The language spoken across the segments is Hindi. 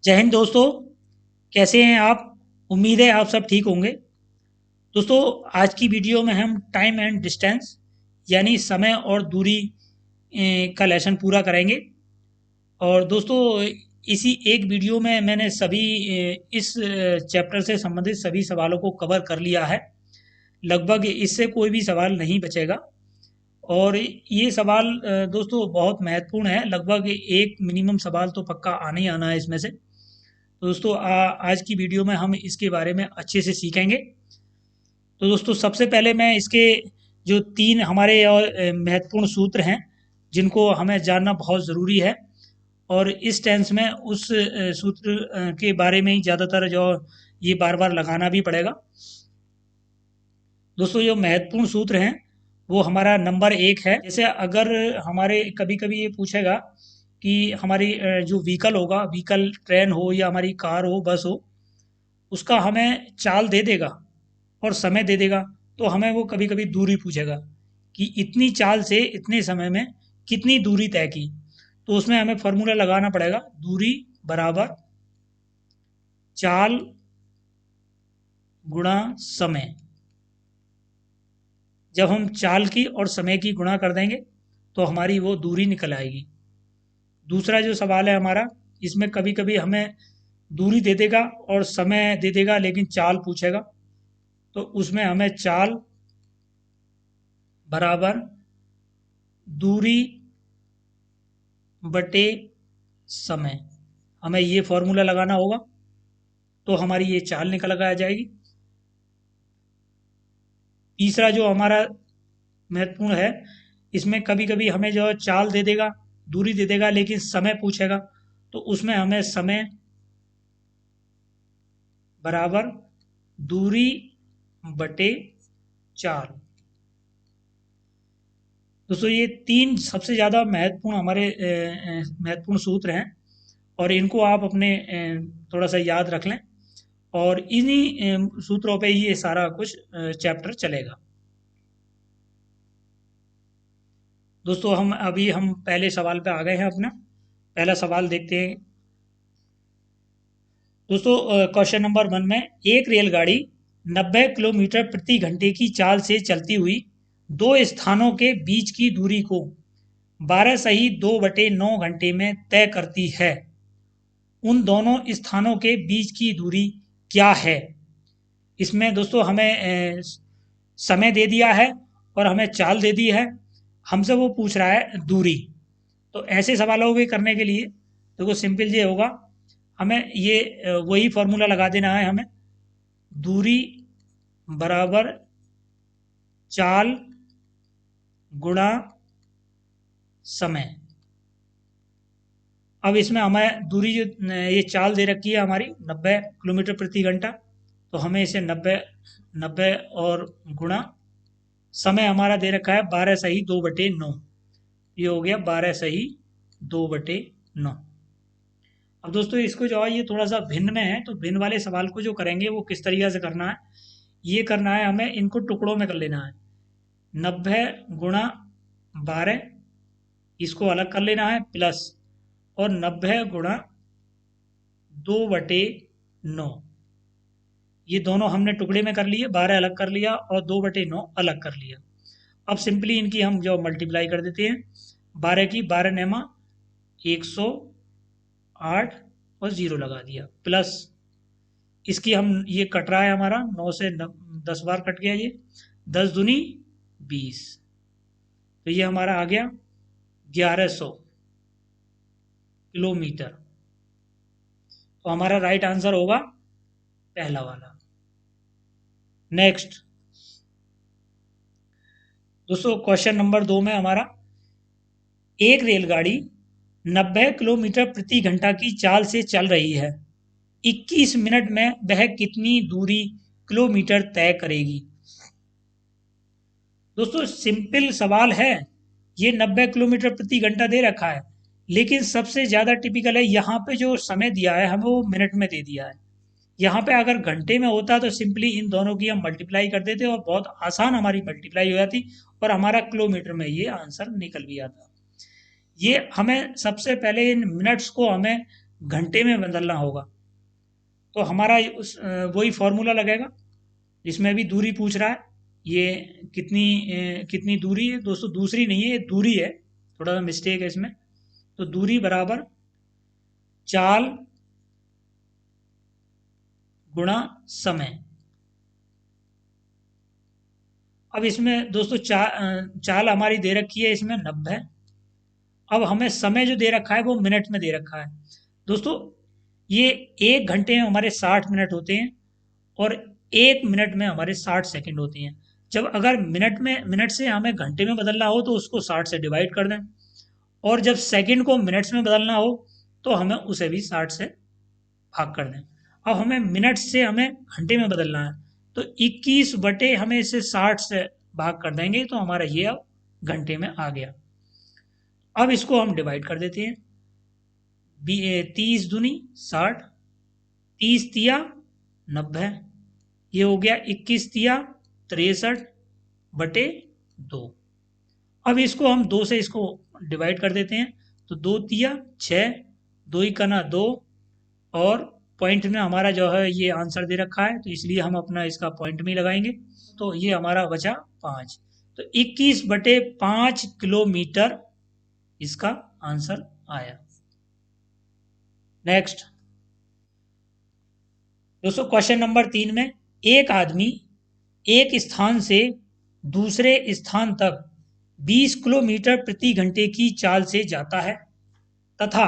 जय हिंद दोस्तों। कैसे हैं आप? उम्मीद है आप सब ठीक होंगे। दोस्तों, आज की वीडियो में हम टाइम एंड डिस्टेंस यानी समय और दूरी का लेसन पूरा करेंगे। और दोस्तों, इसी एक वीडियो में मैंने इस चैप्टर से संबंधित सभी सवालों को कवर कर लिया है। लगभग इससे कोई भी सवाल नहीं बचेगा। और ये सवाल दोस्तों बहुत महत्वपूर्ण है। लगभग एक मिनिमम सवाल तो पक्का आना ही आना है इसमें से। तो दोस्तों, आज की वीडियो में हम इसके बारे में अच्छे से सीखेंगे। तो दोस्तों, सबसे पहले मैं इसके जो तीन हमारे और महत्वपूर्ण सूत्र हैं जिनको हमें जानना बहुत ज़रूरी है। और इस टेंस में उस सूत्र के बारे में ही ज़्यादातर जो ये बार बार लगाना भी पड़ेगा। दोस्तों, जो महत्वपूर्ण सूत्र हैं वो हमारा नंबर एक है। जैसे अगर हमारे कभी कभी ये पूछेगा कि हमारी जो व्हीकल होगा, व्हीकल ट्रेन हो या हमारी कार हो, बस हो, उसका हमें चाल दे देगा और समय दे देगा। तो हमें वो कभी कभी दूरी पूछेगा कि इतनी चाल से इतने समय में कितनी दूरी तय की। तो उसमें हमें फॉर्मूला लगाना पड़ेगा, दूरी बराबर चाल गुणा समय। जब हम चाल की और समय की गुणा कर देंगे तो हमारी वो दूरी निकल आएगी। दूसरा जो सवाल है हमारा, इसमें कभी कभी हमें दूरी दे देगा और समय दे देगा लेकिन चाल पूछेगा। तो उसमें हमें चाल बराबर दूरी बटे समय, हमें ये फॉर्मूला लगाना होगा। तो हमारी ये चाल निकल आ जाएगी। तीसरा जो हमारा महत्वपूर्ण है, इसमें कभी कभी हमें जो चाल दे देगा, दूरी दे देगा लेकिन समय पूछेगा। तो उसमें हमें समय बराबर दूरी बटे चाल। दोस्तों, ये तीन सबसे ज़्यादा महत्वपूर्ण हमारे महत्वपूर्ण सूत्र हैं। और इनको आप अपने थोड़ा सा याद रख लें। और इन्हीं सूत्रों पे ही ये सारा कुछ चैप्टर चलेगा। दोस्तों, हम पहले सवाल पे आ गए हैं। अपना पहला सवाल देखते हैं। दोस्तों, क्वेश्चन नंबर 1 में एक रेलगाड़ी 90 किलोमीटर प्रति घंटे की चाल से चलती हुई दो स्थानों के बीच की दूरी को 12 सही 2/9 घंटे में तय करती है। उन दोनों स्थानों के बीच की दूरी क्या है? इसमें दोस्तों हमें समय दे दिया है और हमें चाल दे दी है। हमसे वो पूछ रहा है दूरी। तो ऐसे सवालों को करने के लिए देखो सिंपल ये होगा, हमें ये वही फॉर्मूला लगा देना है। हमें दूरी बराबर चाल गुणा समय। अब इसमें हमें दूरी जो ये चाल दे रखी है हमारी 90 किलोमीटर प्रति घंटा। तो हमें इसे 90 90 और गुणा समय हमारा दे रखा है 12 सही 2/9। ये हो गया 12 सही 2/9। अब दोस्तों, इसको जो है ये थोड़ा सा भिन्न में है। तो भिन्न वाले सवाल को जो करेंगे वो किस तरीके से करना है, ये करना है हमें इनको टुकड़ों में कर लेना है। 90 गुणा 12, इसको अलग कर लेना है, प्लस और 90 गुणा 2/9। ये दोनों हमने टुकड़े में कर लिए, 12 अलग कर लिया और 2/9 अलग कर लिया। अब सिंपली इनकी हम जो मल्टीप्लाई कर देते हैं। 12 की 12 नेमा 108 और ज़ीरो लगा दिया, प्लस इसकी हम ये कट रहा है हमारा 9 से 10 बार कट गया। ये 10 दूनी 20। तो ये हमारा आ गया 1100 किलोमीटर। तो हमारा राइट आंसर होगा पहला वाला। नेक्स्ट दोस्तों, क्वेश्चन नंबर 2 में हमारा एक रेलगाड़ी 90 किलोमीटर प्रति घंटा की चाल से चल रही है। 21 मिनट में वह कितनी दूरी किलोमीटर तय करेगी? दोस्तों, सिंपल सवाल है। ये 90 किलोमीटर प्रति घंटा दे रखा है, लेकिन सबसे ज़्यादा टिपिकल है यहाँ पे जो समय दिया है हमें वो मिनट में दे दिया है। यहाँ पे अगर घंटे में होता तो सिंपली इन दोनों की हम मल्टीप्लाई कर देते और बहुत आसान हमारी मल्टीप्लाई हो जाती और हमारा किलोमीटर में ये आंसर निकल भी आता। ये हमें सबसे पहले इन मिनट्स को हमें घंटे में बदलना होगा। तो हमारा वही फॉर्मूला लगेगा जिसमें अभी दूरी पूछ रहा है। ये कितनी दूरी है दोस्तों, दूसरी नहीं है, ये दूरी है, थोड़ा सा मिस्टेक है इसमें। तो दूरी बराबर चाल गुणा समय। अब इसमें दोस्तों चाल हमारी दे रखी है इसमें 90। अब हमें समय जो दे रखा है वो मिनट में दे रखा है। दोस्तों ये 1 घंटे में हमारे 60 मिनट होते हैं और 1 मिनट में हमारे 60 सेकंड होते हैं। जब अगर मिनट से हमें घंटे में बदलना हो तो उसको 60 से डिवाइड कर दें, और जब सेकंड को मिनट्स में बदलना हो तो हमें उसे भी 60 से भाग कर दें। अब हमें मिनट से हमें घंटे में बदलना है, तो 21 बटे हमें इसे 60 से भाग कर देंगे तो हमारा ये अब घंटे में आ गया। अब इसको हम डिवाइड कर देते हैं। 30 दूनी 60, 30 तिया 90, ये हो गया 21 तिया 63 बटे 2। अब इसको हम 2 से इसको डिवाइड कर देते हैं, तो 2 तिया 6, 2 ही कना 2, और पॉइंट में हमारा जो है ये आंसर दे रखा है तो इसलिए हम अपना इसका पॉइंट में ही लगाएंगे। तो ये हमारा बचा 5। तो 21/5 किलोमीटर इसका आंसर आया। नेक्स्ट दोस्तों, क्वेश्चन नंबर 3 में एक आदमी एक स्थान से दूसरे स्थान तक 20 किलोमीटर प्रति घंटे की चाल से जाता है तथा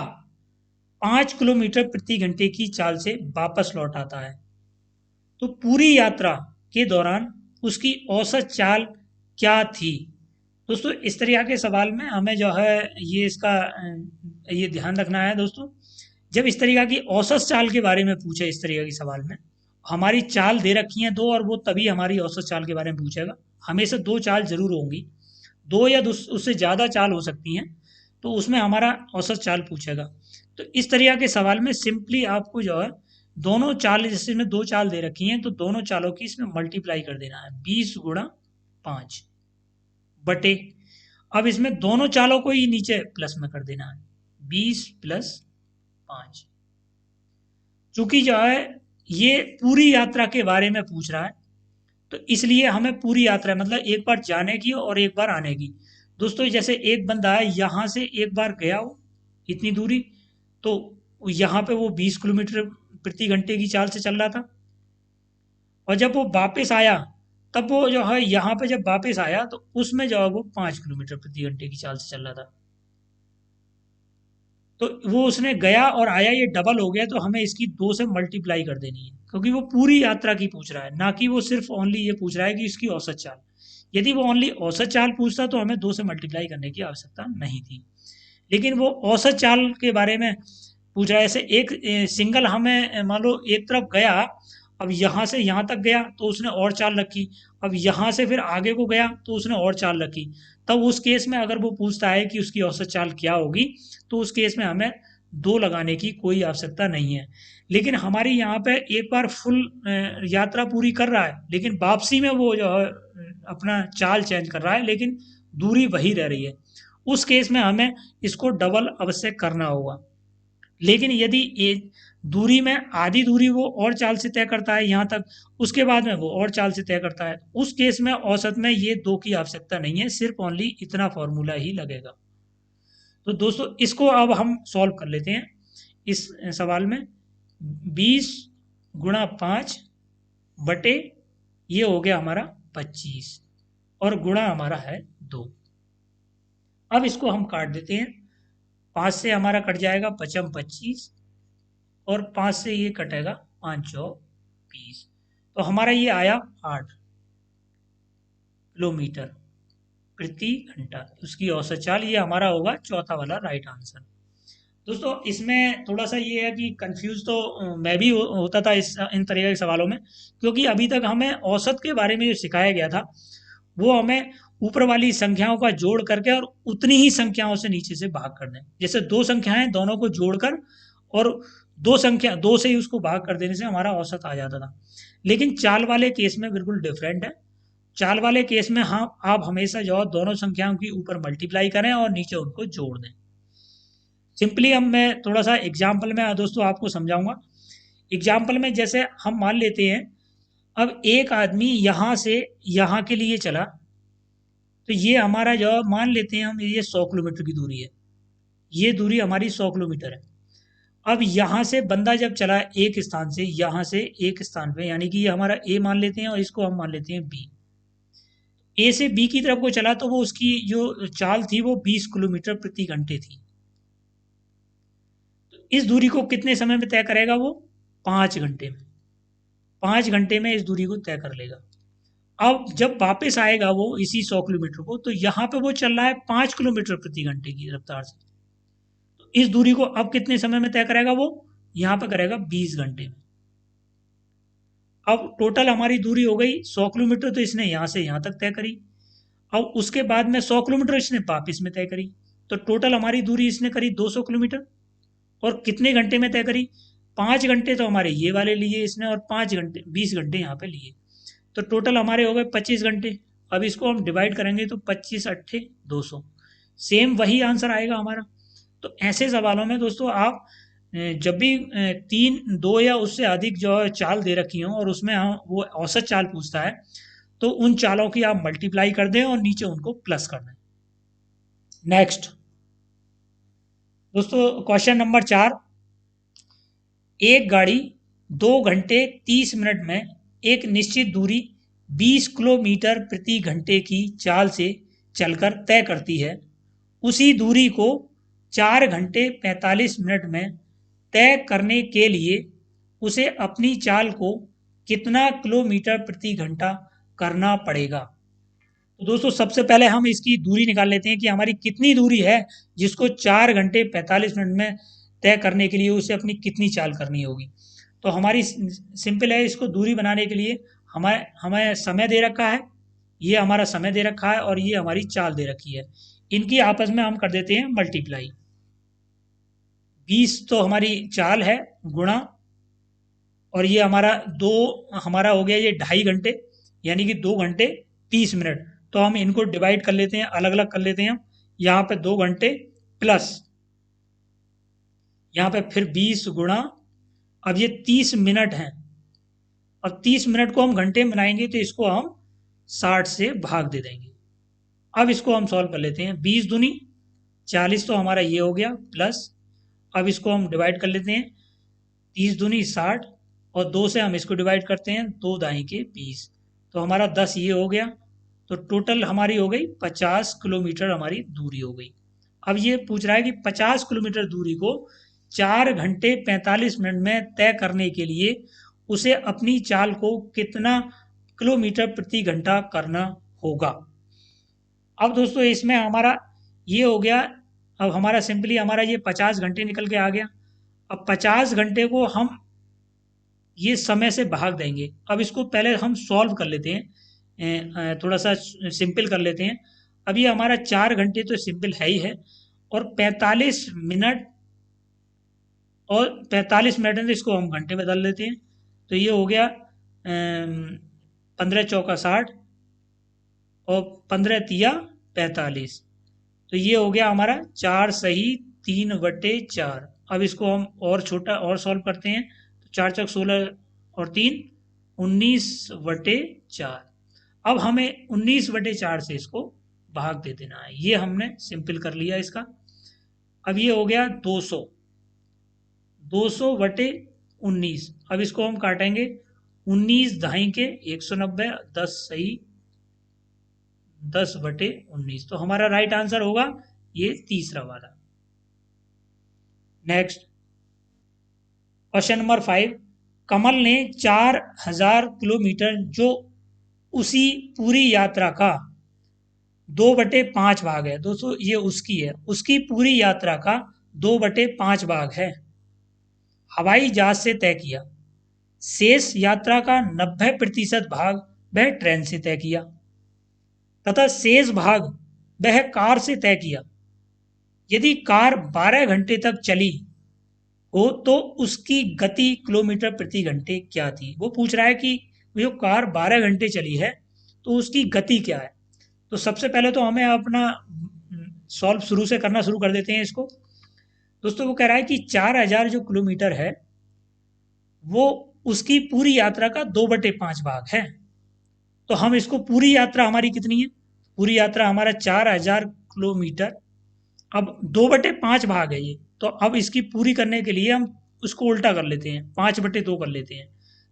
5 किलोमीटर प्रति घंटे की चाल से वापस लौट आता है, तो पूरी यात्रा के दौरान उसकी औसत चाल क्या थी। दोस्तों इस तरह के सवाल में हमें जो है ये इसका ये ध्यान रखना है दोस्तों, जब इस तरीका की औसत चाल के बारे में पूछे, इस तरीके की सवाल में हमारी चाल दे रखी है 2 और वो तभी हमारी औसत चाल के बारे में पूछेगा। हमेशा 2 चाल जरूर होंगी, 2 या उससे ज़्यादा चाल हो सकती हैं, तो उसमें हमारा औसत चाल पूछेगा। तो इस तरह के सवाल में सिंपली आपको जो है दोनों चाल, जैसे इसमें 2 चाल दे रखी हैं तो दोनों चालों की इसमें मल्टीप्लाई कर देना है, 20 गुणा 5 बटे, अब इसमें दोनों चालों को ही नीचे प्लस में कर देना है, 20 प्लस 5। चूंकि जो है ये पूरी यात्रा के बारे में पूछ रहा है तो इसलिए हमें पूरी यात्रा मतलब एक बार जाने की और एक बार आने की। दोस्तों जैसे एक बंदा है यहाँ से एक बार गया हो इतनी दूरी, तो यहाँ पे वो 20 किलोमीटर प्रति घंटे की चाल से चल रहा था, और जब वो वापस आया तब वो जो है यहाँ पे जब वापस आया तो उसमें जो है वो 5 किलोमीटर प्रति घंटे की चाल से चल रहा था। तो वो उसने गया और आया ये डबल हो गया, तो हमें इसकी 2 से मल्टीप्लाई कर देनी है, क्योंकि वो पूरी यात्रा की पूछ रहा है, ना कि वो सिर्फ ओनली ये पूछ रहा है कि इसकी औसत चाल। यदि वो ओनली औसत चाल पूछता तो हमें 2 से मल्टीप्लाई करने की आवश्यकता नहीं थी, लेकिन वो औसत चाल के बारे में पूछ रहा है। ऐसे एक सिंगल हमें मान लो एक तरफ गया, अब यहाँ से यहाँ तक गया तो उसने और चाल रखी, अब यहाँ से फिर आगे को गया तो उसने और चाल रखी, तब उस केस में अगर वो पूछता है कि उसकी औसत चाल क्या होगी तो उस केस में हमें 2 लगाने की कोई आवश्यकता नहीं है। लेकिन हमारी यहाँ पे एक बार फुल यात्रा पूरी कर रहा है, लेकिन वापसी में वो जो है अपना चाल चेंज कर रहा है, लेकिन दूरी वही रह रही है, उस केस में हमें इसको डबल अवश्य करना होगा। लेकिन यदि ये दूरी में आधी दूरी वो और चाल से तय करता है यहाँ तक, उसके बाद में वो और चाल से तय करता है, उस केस में औसत में ये 2 की आवश्यकता नहीं है, सिर्फ ओनली इतना फॉर्मूला ही लगेगा। तो दोस्तों इसको अब हम सॉल्व कर लेते हैं इस सवाल में। 20 गुणा 5 बटे ये हो गया हमारा 25 और गुणा हमारा है 2। अब इसको हम काट देते हैं, 5 से हमारा कट जाएगा 5 25 और 5 से ये कटेगा 5 चौ 20, तो हमारा ये आया 8 किलोमीटर प्रति घंटा, उसकी औसत चाल, ये हमारा होगा चौथा वाला राइट आंसर। दोस्तों इसमें थोड़ा सा ये है कि कंफ्यूज तो मैं भी होता था इन तरह के सवालों में, क्योंकि अभी तक हमें औसत के बारे में जो सिखाया गया था वो हमें ऊपर वाली संख्याओं का जोड़ करके और उतनी ही संख्याओं से नीचे से भाग कर दें। जैसे 2 संख्याएं दोनों को जोड़कर और 2 से ही उसको भाग कर देने से हमारा औसत आ जाता था। लेकिन चाल वाले केस में बिल्कुल डिफरेंट है। चाल वाले केस में हाँ आप हमेशा जो दोनों संख्याओं की ऊपर मल्टीप्लाई करें और नीचे उनको जोड़ दें। सिंपली हम मैं थोड़ा सा एग्जाम्पल में दोस्तों आपको समझाऊंगा। एग्जाम्पल में जैसे हम मान लेते हैं, अब एक आदमी यहाँ से यहाँ के लिए चला, तो ये हमारा जो मान लेते हैं हम, ये 100 किलोमीटर की दूरी है, ये दूरी हमारी 100 किलोमीटर है। अब यहाँ से बंदा जब चला एक स्थान से यहाँ से एक स्थान पे, यानी कि ये हमारा ए मान लेते हैं और इसको हम मान लेते हैं बी। ए से बी की तरफ को चला तो वो उसकी जो चाल थी वो 20 किलोमीटर प्रति घंटे थी। तो इस दूरी को कितने समय में तय करेगा वो? 5 घंटे में। 5 घंटे में इस दूरी को तय कर लेगा। अब जब वापस आएगा वो इसी 100 किलोमीटर को, तो यहाँ पे वो चल रहा है 5 किलोमीटर प्रति घंटे की रफ्तार से। तो इस दूरी को अब कितने समय में तय करेगा वो? यहाँ पे करेगा 20 घंटे में। अब टोटल हमारी दूरी हो गई 100 किलोमीटर, तो इसने यहाँ से यहाँ तक तय करी। अब उसके बाद में 100 किलोमीटर इसने वापिस में तय करी, तो टोटल हमारी दूरी इसने करी 200 किलोमीटर। और कितने घंटे में तय करी? 5 घंटे तो हमारे ये वाले लिए इसने, और 5 घंटे 20 घंटे यहाँ पे लिए, तो टोटल हमारे हो गए 25 घंटे। अब इसको हम डिवाइड करेंगे तो 25 अट्ठे 200, सेम वही आंसर आएगा हमारा। तो ऐसे सवालों में दोस्तों आप जब भी तीन दो या उससे अधिक जो है चाल दे रखी हो और उसमें हम वो औसत चाल पूछता है, तो उन चालों की आप मल्टीप्लाई कर दें और नीचे उनको प्लस कर दें। नेक्स्ट दोस्तों, क्वेश्चन नंबर 4। एक गाड़ी 2 घंटे 30 मिनट में एक निश्चित दूरी 20 किलोमीटर प्रति घंटे की चाल से चलकर तय करती है। उसी दूरी को 4 घंटे 45 मिनट में तय करने के लिए उसे अपनी चाल को कितना किलोमीटर प्रति घंटा करना पड़ेगा? तो दोस्तों सबसे पहले हम इसकी दूरी निकाल लेते हैं कि हमारी कितनी दूरी है जिसको 4 घंटे 45 मिनट में तय करने के लिए उसे अपनी कितनी चाल करनी होगी। तो हमारी सिंपल है, इसको दूरी बनाने के लिए हमें हमें समय दे रखा है, ये हमारा समय दे रखा है और ये हमारी चाल दे रखी है। इनकी आपस में हम कर देते हैं मल्टीप्लाई। 20 तो हमारी चाल है, गुणा, और ये हमारा हो गया ये 2.5 घंटे, यानी कि 2 घंटे 30 मिनट। तो हम इनको डिवाइड कर लेते हैं, अलग अलग कर लेते हैं हम। यहाँ पे 2 घंटे प्लस यहाँ पे फिर 20 गुणा, अब ये 30 मिनट हैं। अब 30 मिनट को हम घंटे में बनाएंगे तो इसको हम 60 से भाग दे देंगे। अब इसको हम सॉल्व कर लेते हैं। 20 दूनी 40 तो हमारा ये हो गया प्लस, अब इसको हम डिवाइड कर लेते हैं। 30 दूनी 60 और 2 से हम इसको डिवाइड करते हैं, 2 दाई के 20, तो हमारा 10 ये हो गया। तो टोटल हमारी हो गई 50 किलोमीटर हमारी दूरी हो गई। अब ये पूछ रहा है कि 50 किलोमीटर दूरी को 4 घंटे 45 मिनट में तय करने के लिए उसे अपनी चाल को कितना किलोमीटर प्रति घंटा करना होगा। अब दोस्तों इसमें हमारा ये हो गया। अब हमारा सिंपली हमारा ये 50 घंटे निकल के आ गया। अब 50 घंटे को हम ये समय से भाग देंगे। अब इसको पहले हम सॉल्व कर लेते हैं, थोड़ा सा सिंपल कर लेते हैं। अब ये हमारा 4 घंटे तो सिंपल है ही है, और 45 मिनट, और 45 मिनट है तो इसको हम घंटे बदल लेते हैं। तो ये हो गया 15 चौका 60 और 15 तिया 45। तो ये हो गया हमारा 4 सही 3/4। अब इसको हम और छोटा और सॉल्व करते हैं, तो 4 चौक 16 और 3 19/4। अब हमें 19/4 से इसको भाग दे देना है। ये हमने सिंपल कर लिया इसका। अब ये हो गया 200, 200/19। अब इसको हम काटेंगे, 19 दाई के 190, 10 सही 10/19। तो हमारा राइट आंसर होगा ये तीसरा वाला। Next question number 5। कमल ने 4000 किलोमीटर जो उसी पूरी यात्रा का 2/5 भाग है। दोस्तों ये उसकी है, उसकी पूरी यात्रा का 2/5 भाग है, हवाई जहाज से तय किया। शेष यात्रा का 90% भाग वह ट्रेन से तय किया तथा शेष भाग वह कार से तय किया। यदि कार 12 घंटे तक चली हो तो उसकी गति किलोमीटर प्रति घंटे क्या थी? वो पूछ रहा है कि जो कार 12 घंटे चली है तो उसकी गति क्या है। तो सबसे पहले तो हमें अपना सॉल्व शुरू से करना शुरू कर देते हैं इसको। दोस्तों वो कह रहा है कि 4000 जो किलोमीटर है वो उसकी पूरी यात्रा का 2/5 भाग है। तो हम इसको, पूरी यात्रा हमारी कितनी है, पूरी यात्रा हमारा 4000 किलोमीटर, अब 2/5 भाग है ये, तो अब इसकी पूरी करने के लिए हम उसको उल्टा कर लेते हैं, 5/2 कर लेते हैं।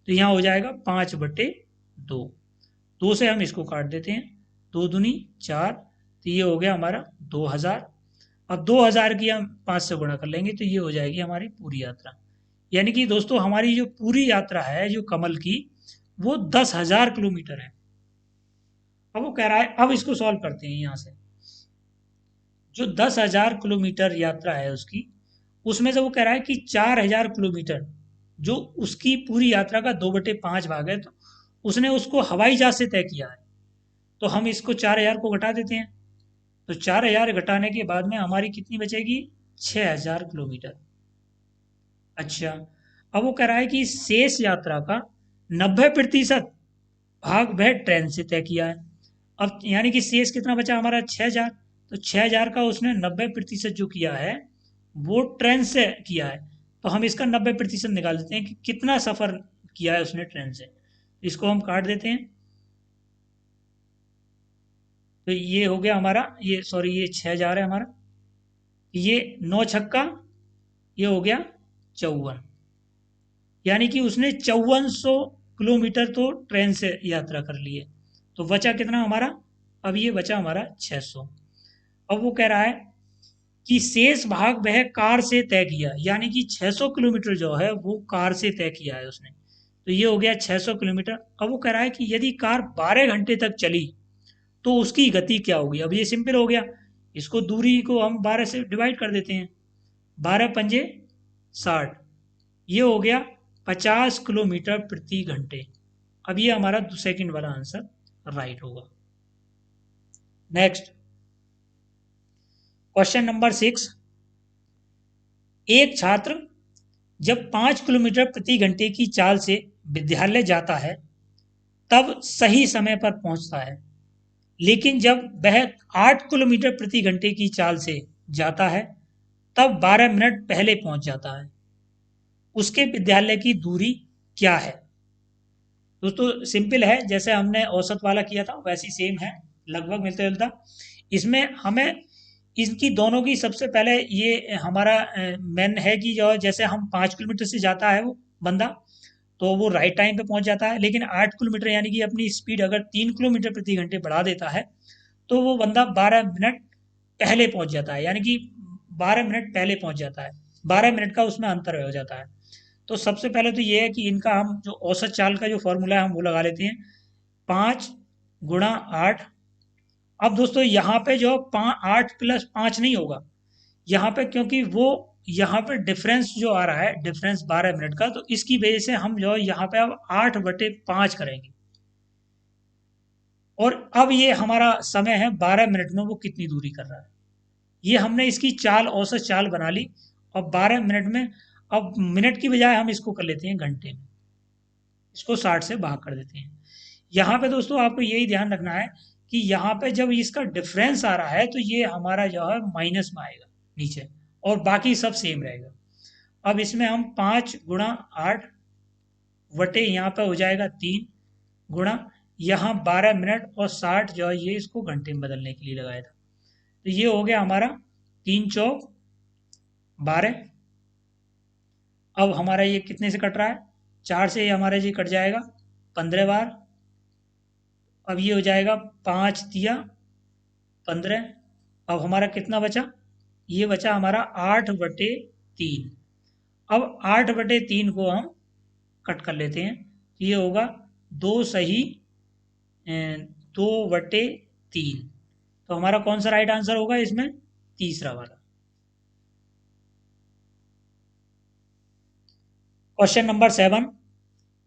तो यहाँ हो जाएगा 5/2, 2 से हम इसको काट देते हैं, 2 दूनी 4, तो ये हो गया हमारा 2000। अब 2000 की हम 5 से गुणा कर लेंगे तो ये हो जाएगी हमारी पूरी यात्रा। यानी कि दोस्तों हमारी जो पूरी यात्रा है जो कमल की, वो 10,000 किलोमीटर है। अब वो कह रहा है, अब इसको सॉल्व करते हैं यहाँ से। जो 10,000 किलोमीटर यात्रा है उसकी, उसमें से वो कह रहा है कि 4,000 किलोमीटर जो उसकी पूरी यात्रा का 2/5 भाग है, तो उसने उसको हवाई जहाज से तय किया है। तो हम इसको 4,000 को घटा देते हैं, तो 4,000 घटाने के बाद में हमारी कितनी बचेगी, 6,000 किलोमीटर। अच्छा, अब वो कह रहा है कि शेष यात्रा का 90% भाग वह ट्रेन से तय किया है। अब यानी कि शेष कितना बचा हमारा, 6,000। तो 6,000 का उसने 90% जो किया है वो ट्रेन से किया है। तो हम इसका 90% निकाल देते हैं कि कितना सफ़र किया है उसने ट्रेन से। इसको हम काट देते हैं, तो ये हो गया हमारा, ये सॉरी ये 6,000 है हमारा, ये 9 छक्का, ये हो गया 54। यानी कि उसने 5400 किलोमीटर तो ट्रेन से यात्रा कर ली है। तो बचा कितना हमारा, अब ये बचा हमारा 600। अब वो कह रहा है कि शेष भाग वह कार से तय किया, यानी कि 600 किलोमीटर जो है वो कार से तय किया है उसने। तो ये हो गया 600 किलोमीटर। अब वो कह रहा है कि यदि कार 12 घंटे तक चली तो उसकी गति क्या होगी। अब ये सिंपल हो गया, इसको दूरी को हम 12 से डिवाइड कर देते हैं, 12×5 = 60, ये हो गया 50 किलोमीटर प्रति घंटे। अब ये हमारा सेकंड वाला आंसर राइट होगा। Next question number 6। एक छात्र जब 5 किलोमीटर प्रति घंटे की चाल से विद्यालय जाता है तब सही समय पर पहुंचता है, लेकिन जब वह 8 किलोमीटर प्रति घंटे की चाल से जाता है तब 12 मिनट पहले पहुंच जाता है। उसके विद्यालय की दूरी क्या है। दोस्तों सिंपल है, जैसे हमने औसत वाला किया था वैसी सेम है, लगभग मिलता जुलता। इसमें हमें इनकी दोनों की सबसे पहले ये हमारा मेन है कि जो जैसे हम 5 किलोमीटर से जाता है वो बंदा, तो वो राइट टाइम पे पहुंच जाता है। लेकिन 8 किलोमीटर यानी कि अपनी स्पीड अगर 3 किलोमीटर प्रति घंटे बढ़ा देता है तो वो बंदा 12 मिनट पहले पहुंच जाता है, यानी कि 12 मिनट पहले पहुंच जाता है, 12 मिनट का उसमें अंतर हो जाता है। तो सबसे पहले तो ये है कि इनका हम जो औसत चाल का जो फॉर्मूला है हम वो लगा लेते हैं, 5×8। अब दोस्तों यहाँ पे जो 8+5 नहीं होगा यहाँ पे, क्योंकि वो यहाँ पे डिफरेंस जो आ रहा है, डिफरेंस 12 मिनट का, तो इसकी वजह से हम जो यहाँ पे अब 8/5 करेंगे। और अब ये हमारा समय है 12 मिनट में वो कितनी दूरी कर रहा है, ये हमने इसकी चाल, औसत चाल बना ली। और 12 मिनट में, अब मिनट की बजाय हम इसको कर लेते हैं घंटे में, इसको 60 से भाग कर देते हैं। यहाँ पे दोस्तों आपको यही ध्यान रखना है कि यहाँ पे जब इसका डिफरेंस आ रहा है तो ये हमारा जो है माइनस में आएगा नीचे, और बाकी सब सेम रहेगा। अब इसमें हम 5×8 वटे यहाँ पे हो जाएगा 3 गुणा, यहाँ 12 मिनट और 60 जो है ये इसको घंटे में बदलने के लिए लगाया था। तो ये हो गया हमारा 3×4=12। अब हमारा ये कितने से कट रहा है, 4 से हमारा ये कट जाएगा 15 बार। अब ये हो जाएगा 5×3=15। अब हमारा कितना बचा, ये बचा हमारा 8/3। अब 8/3 को हम कट कर लेते हैं, ये होगा 2×3। तो हमारा कौन सा राइट आंसर होगा इसमें, तीसरा वाला। Question number 7।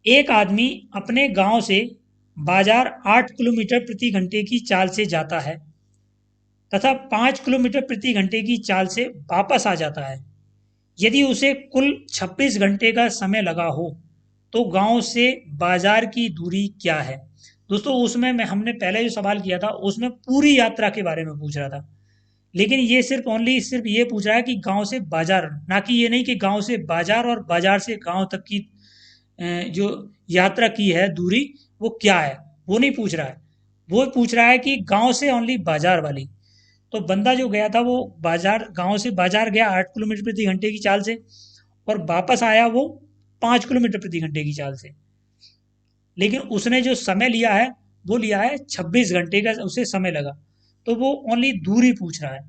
एक आदमी अपने गांव से बाजार 8 किलोमीटर प्रति घंटे की चाल से जाता है तथा 5 किलोमीटर प्रति घंटे की चाल से वापस आ जाता है। यदि उसे कुल 26 घंटे का समय लगा हो तो गांव से बाजार की दूरी क्या है। दोस्तों उसमें मैं हमने पहले जो सवाल किया था उसमें पूरी यात्रा के बारे में पूछ रहा था, लेकिन ये सिर्फ ये पूछ रहा है कि गांव से बाजार, ना कि ये नहीं कि गांव से बाजार और बाजार से गांव तक की जो यात्रा की है दूरी वो क्या है, वो नहीं पूछ रहा है। वो पूछ रहा है कि गांव से ओनली बाजार वाली। तो बंदा जो गया था वो बाजार, गांव से बाजार गया 8 किलोमीटर प्रति घंटे की चाल से, और वापस आया वो 5 किलोमीटर प्रति घंटे की चाल से। लेकिन उसने जो समय लिया है वो लिया है 26 घंटे का, उसे समय लगा। तो वो ओनली दूरी पूछ रहा है।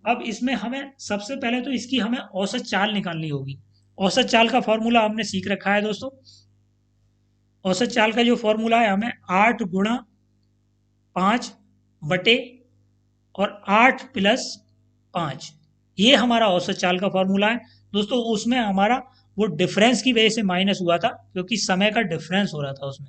अब इसमें हमें सबसे पहले तो इसकी हमें औसत चाल निकालनी होगी। औसत चाल का फॉर्मूला हमने सीख रखा है दोस्तों। औसत चाल का जो फॉर्मूला है, हमें 8 × 5 बटे और 8 + 5, ये हमारा औसत चाल का फॉर्मूला है दोस्तों। उसमें हमारा वो डिफरेंस की वजह से माइनस हुआ था, क्योंकि समय का डिफरेंस हो रहा था उसमें।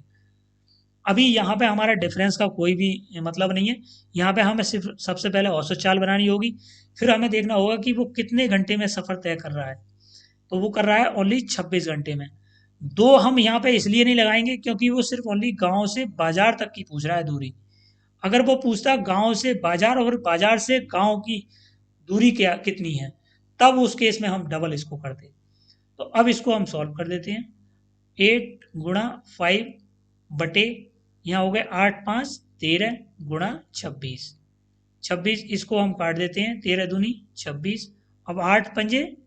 अभी यहाँ पे हमारा डिफरेंस का कोई भी मतलब नहीं है। यहाँ पे हमें सिर्फ सबसे पहले औसत चाल बनानी होगी, फिर हमें देखना होगा कि वो कितने घंटे में सफ़र तय कर रहा है। तो वो कर रहा है ओनली 26 घंटे में। दो हम यहाँ पे इसलिए नहीं लगाएंगे क्योंकि वो सिर्फ ओनली गांव से बाजार तक की पूछ रहा है दूरी। अगर वो पूछता गांव से बाजार और बाजार से गांव की दूरी क्या कितनी है, तब उस केस में हम डबल इसको करते। तो अब इसको हम सॉल्व कर देते हैं। 8 × 5 बटे, यहाँ हो गए 8 × 5 = 13 × 26। 26 इसको हम काट देते हैं, 13 दूनी 26। अब 8 पंजे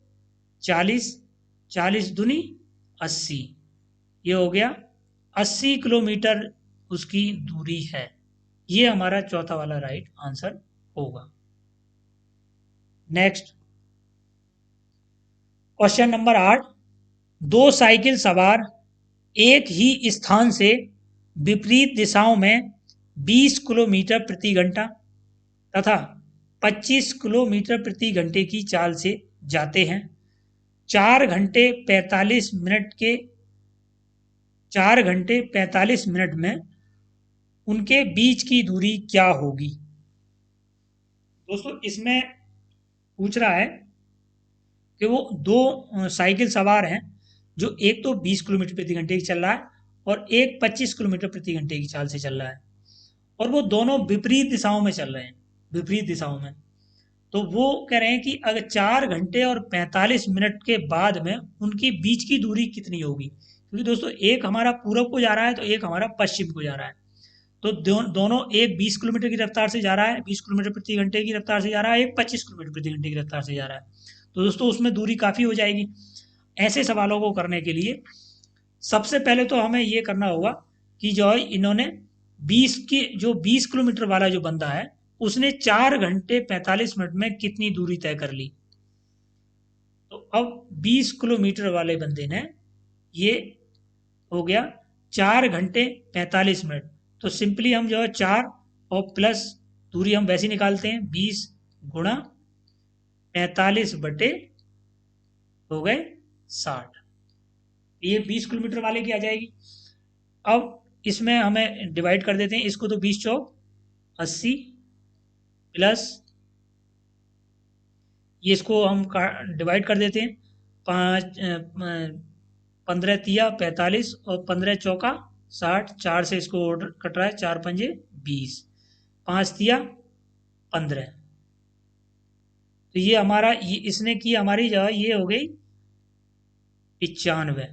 40, 40 दूनी 80। ये हो गया 80 किलोमीटर उसकी दूरी है। ये हमारा चौथा वाला राइट आंसर होगा। Next question number 8। दो साइकिल सवार एक ही स्थान से विपरीत दिशाओं में 20 किलोमीटर प्रति घंटा तथा 25 किलोमीटर प्रति घंटे की चाल से जाते हैं। 4 घंटे 45 मिनट में उनके बीच की दूरी क्या होगी। दोस्तों इसमें पूछ रहा है कि वो दो साइकिल सवार हैं, जो एक तो 20 किलोमीटर प्रति घंटे की चल रहा है और एक 25 किलोमीटर प्रति घंटे की चाल से चल रहा है, और वो दोनों विपरीत दिशाओं में चल रहे हैं, विपरीत दिशाओं में। तो वो कह रहे हैं कि अगर 4 घंटे और 45 मिनट के बाद में उनकी बीच की दूरी कितनी होगी, क्योंकि दोस्तों एक हमारा पूरब को जा रहा है तो एक हमारा पश्चिम को जा रहा है। तो दोनों, एक 20 किलोमीटर की रफ्तार से जा रहा है, 20 किलोमीटर प्रति घंटे की रफ्तार से जा रहा है, एक 25 किलोमीटर प्रति घंटे की रफ्तार से जा रहा है। तो दोस्तों उसमें दूरी काफ़ी हो जाएगी। ऐसे सवालों को करने के लिए सबसे पहले तो हमें ये करना होगा कि जो है इन्होंने 20 किलोमीटर वाला जो बंदा है उसने 4 घंटे 45 मिनट में कितनी दूरी तय कर ली। तो अब 20 किलोमीटर वाले बंदे ने, ये हो गया 4 घंटे 45 मिनट। तो सिंपली हम जो है 4 और प्लस दूरी हम वैसे निकालते हैं, 20 × 45 बटे हो गए 60। ये 20 किलोमीटर वाले की आ जाएगी। अब इसमें हमें डिवाइड कर देते हैं इसको, तो 20 × 4 = 80 प्लस ये इसको हम डिवाइड कर देते हैं, 15 × 3 = 45 और 15 × 4 = 60। 4 से इसको ऑर्डर कट रहा है, 4 पंजे 20, 5 × 3 = 15। तो ये हमारा, ये इसने की हमारी जगह ये हो गई 95।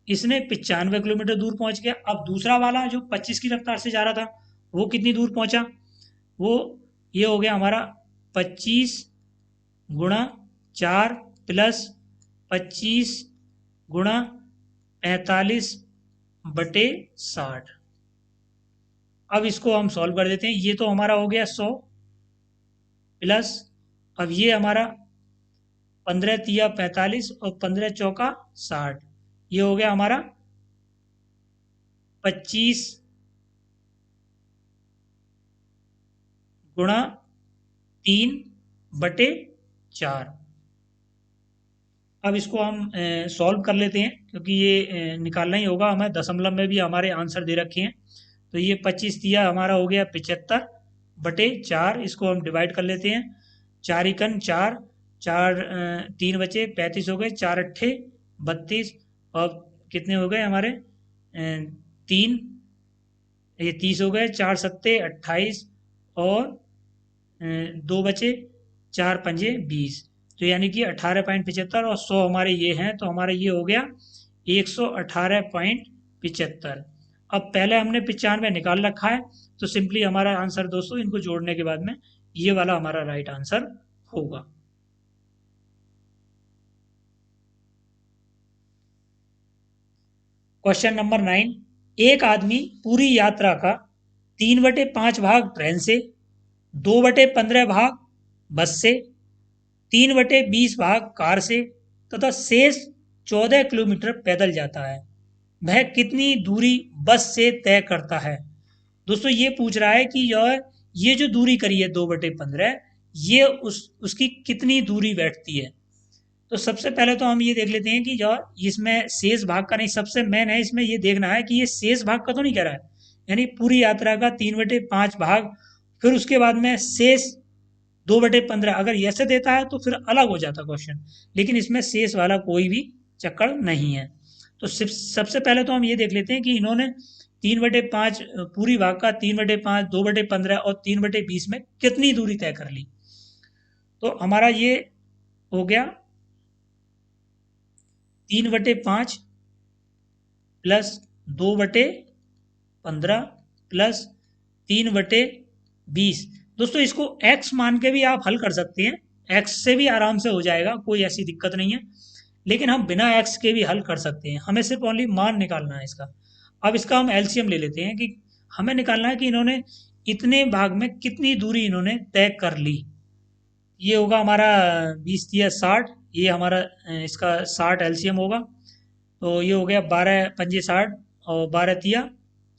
इसने 95 किलोमीटर दूर पहुंच गया। अब दूसरा वाला जो 25 की रफ्तार से जा रहा था वो कितनी दूर पहुंचा, वो ये हो गया हमारा 25 × 4 प्लस 25 × 45/60। अब इसको हम सॉल्व कर देते हैं। ये तो हमारा हो गया 100 प्लस, अब ये हमारा 15 × 3 = 45 और 15 × 4 = 60। ये हो गया हमारा 25 × 3/4। अब इसको हम सॉल्व कर लेते हैं, क्योंकि ये निकालना ही होगा हमें। दशमलव में भी हमारे आंसर दे रखे हैं। तो ये 25 दिया हमारा हो गया 75/4। इसको हम डिवाइड कर लेते हैं, 4 × 4, 4 3 बचे 35 हो गए, 4 अट्ठे 32, और कितने हो गए हमारे 3, ये 30 हो गए, 4 सत्ते 28 और 2 बचे 4 पंजे 20, तो यानी कि 18.75, और 100 हमारे ये हैं, तो हमारा ये हो गया 118.75। अब पहले हमने 95 निकाल रखा है, तो सिंपली हमारा आंसर दोस्तों इनको जोड़ने के बाद में ये वाला हमारा राइट आंसर होगा। क्वेश्चन नंबर 9, एक आदमी पूरी यात्रा का 3/5 भाग ट्रेन से, 2/15 भाग बस से, 3/20 भाग कार से तथा शेष 14 किलोमीटर पैदल जाता है। वह कितनी दूरी बस से तय करता है? दोस्तों ये पूछ रहा है कि ये जो दूरी करी है 2/15, ये उसकी कितनी दूरी बैठती है। तो सबसे पहले तो हम ये देख लेते हैं कि जो इसमें शेष भाग का नहीं, सबसे मेन है इसमें ये देखना है कि ये शेष भाग का तो नहीं कह रहा है, यानी पूरी यात्रा का 3/5 भाग, फिर उसके बाद में शेष 2/15, अगर ऐसे देता है तो फिर अलग हो जाता क्वेश्चन, लेकिन इसमें शेष वाला कोई भी चक्कर नहीं है। तो सबसे पहले तो हम ये देख लेते हैं कि इन्होंने 3/5 पूरी भाग का 3/5, 2/15 और 3/20 में कितनी दूरी तय कर ली। तो हमारा ये हो गया 3/5 प्लस 2/15 प्लस 3/20। दोस्तों इसको x मान के भी आप हल कर सकते हैं, x से भी आराम से हो जाएगा, कोई ऐसी दिक्कत नहीं है, लेकिन हम बिना x के भी हल कर सकते हैं, हमें सिर्फ ओनली मान निकालना है इसका। अब इसका हम एलसीएम ले लेते हैं कि हमें निकालना है कि इन्होंने इतने भाग में कितनी दूरी इन्होंने तय कर ली। ये होगा हमारा 20×3 = 60, ये हमारा इसका 60 एलसीएम होगा, तो ये हो गया 12 पंजे 60 और 12×3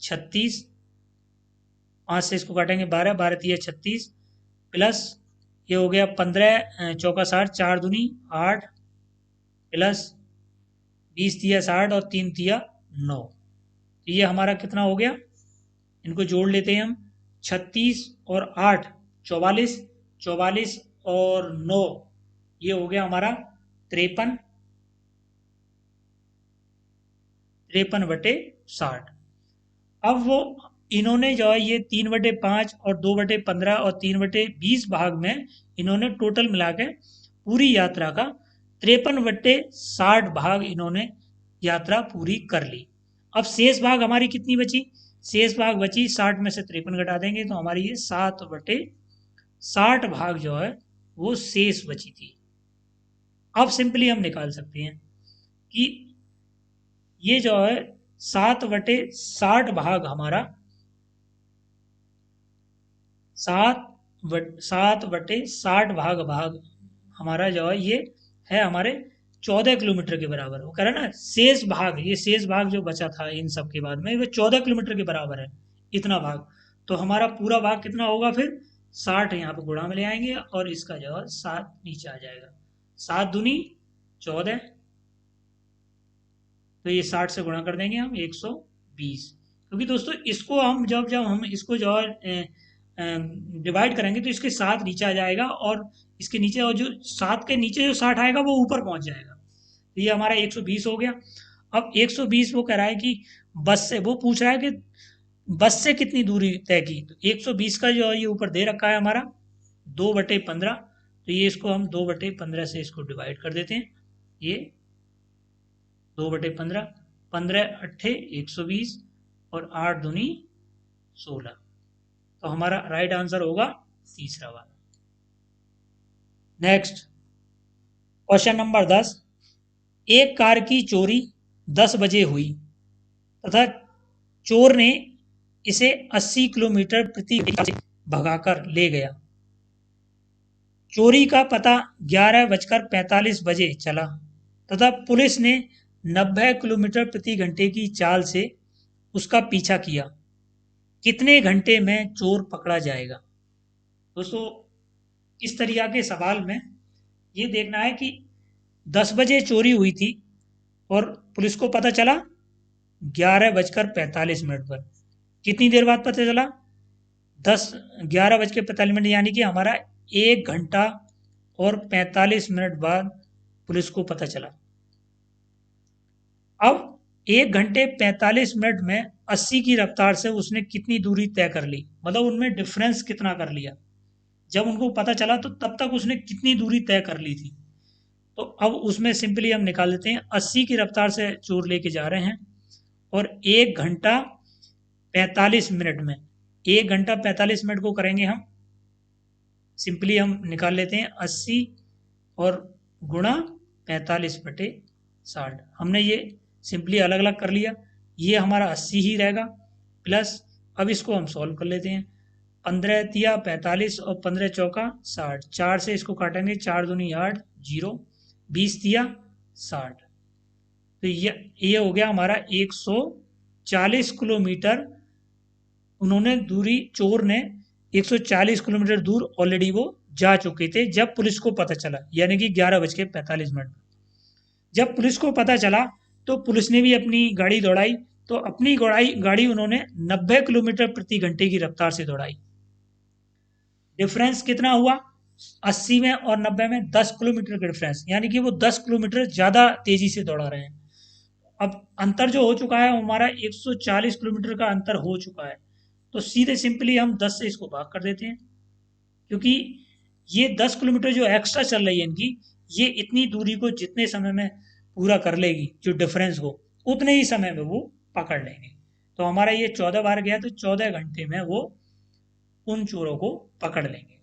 = 36, 5 से इसको काटेंगे 12, 12×3 = 36 प्लस ये हो गया 15 चौका 60, 4 दूनी 8 प्लस 20×3 = 60 और 3×3 = 9, तो ये हमारा कितना हो गया, इनको जोड़ लेते हैं हम, 36 और 8 44, 44 और 9 ये हो गया हमारा 53, 53/60। अब वो इन्होंने जो है ये 3/5 और 2/15 और 3/20 भाग में इन्होंने टोटल मिला के पूरी यात्रा का 53/60 भाग इन्होंने यात्रा पूरी कर ली। अब शेष भाग हमारी कितनी बची, शेष भाग बची 60 में से 53 घटा देंगे तो हमारी ये 7/60 भाग जो है वो शेष बची थी। अब सिंपली हम निकाल सकते हैं कि ये जो है 7/60 भाग हमारा 7/60 भाग हमारा जो है ये है हमारे 14 किलोमीटर के बराबर। वो कह रहा है ना शेष भाग, ये शेष भाग जो बचा था इन सब के बाद में वो 14 किलोमीटर के बराबर है, इतना भाग। तो हमारा पूरा भाग कितना होगा फिर 60 यहाँ पे गुणा में ले आएंगे और इसका जो है 7 नीचे आ जाएगा, 7 दूनी 14, तो ये 60 से गुणा कर देंगे हम 120, क्योंकि दोस्तों इसको हम जब जब हम इसको जो है डिवाइड करेंगे तो इसके 7 नीचे आ जाएगा और इसके नीचे, और जो 7 के नीचे जो 60 आएगा वो ऊपर पहुंच जाएगा, तो ये हमारा 120 हो गया। अब 120 वो कह रहा है कि बस से, वो पूछ रहा है कि बस से कितनी दूरी तय की, तो 120 का जो है ये ऊपर दे रखा है हमारा 2/15, तो ये इसको हम 2/15 से इसको डिवाइड कर देते हैं, ये 2/15, 15 अट्ठे 120 और 8 दूनी 16, तो हमारा राइट आंसर होगा तीसरा वाला। नेक्स्ट क्वेश्चन नंबर 10, एक कार की चोरी 10 बजे हुई तथा चोर ने इसे 80 किलोमीटर प्रति घंटे से भगाकर ले गया। चोरी का पता 11:45 बजे चला तथा पुलिस ने 90 किलोमीटर प्रति घंटे की चाल से उसका पीछा किया। कितने घंटे में चोर पकड़ा जाएगा? दोस्तों इस तरीका के सवाल में ये देखना है कि 10 बजे चोरी हुई थी और पुलिस को पता चला 11:45 पर। कितनी देर बाद पता चला? 11:45 यानी कि हमारा 1 घंटा और 45 मिनट बाद पुलिस को पता चला। अब 1 घंटे 45 मिनट में 80 की रफ्तार से उसने कितनी दूरी तय कर ली, मतलब उनमें डिफरेंस कितना कर लिया। जब उनको पता चला तो तब तक उसने कितनी दूरी तय कर ली थी। तो अब उसमें सिंपली हम निकाल देते हैं, 80 की रफ्तार से चोर लेके जा रहे हैं और 1 घंटा 45 मिनट में, 1 घंटा 45 मिनट को करेंगे हम, सिंपली हम निकाल लेते हैं 80 और गुणा 45/60। हमने ये सिंपली अलग अलग कर लिया, ये हमारा 80 ही रहेगा प्लस, अब इसको हम सॉल्व कर लेते हैं। 15 तिया 45 और 15 चौका 60, 4 से इसको काटेंगे, 4 दूनी 8, 0, 20 तिया 60। तो ये हो गया हमारा 140 किलोमीटर। उन्होंने दूरी, चोर ने 140 किलोमीटर दूर ऑलरेडी वो जा चुके थे जब पुलिस को पता चला, यानी कि 11:45। जब पुलिस को पता चला तो पुलिस ने भी अपनी गाड़ी दौड़ाई, तो अपनी गाड़ी उन्होंने 90 किलोमीटर प्रति घंटे की रफ्तार से दौड़ाई। डिफरेंस कितना हुआ, 80 में और 90 में 10 किलोमीटर का डिफरेंस, यानी कि वो 10 किलोमीटर ज़्यादा तेज़ी से दौड़ा रहे हैं। अब अंतर जो हो चुका है हमारा 140 किलोमीटर का अंतर हो चुका है, तो सीधे सिंपली हम 10 से इसको भाग कर देते हैं, क्योंकि ये 10 किलोमीटर जो एक्स्ट्रा चल रही है इनकी, ये इतनी दूरी को जितने समय में पूरा कर लेगी, जो डिफरेंस हो उतने ही समय में वो पकड़ लेंगे। तो हमारा ये 14 बार गया, तो 14 घंटे में वो उन चोरों को पकड़ लेंगे।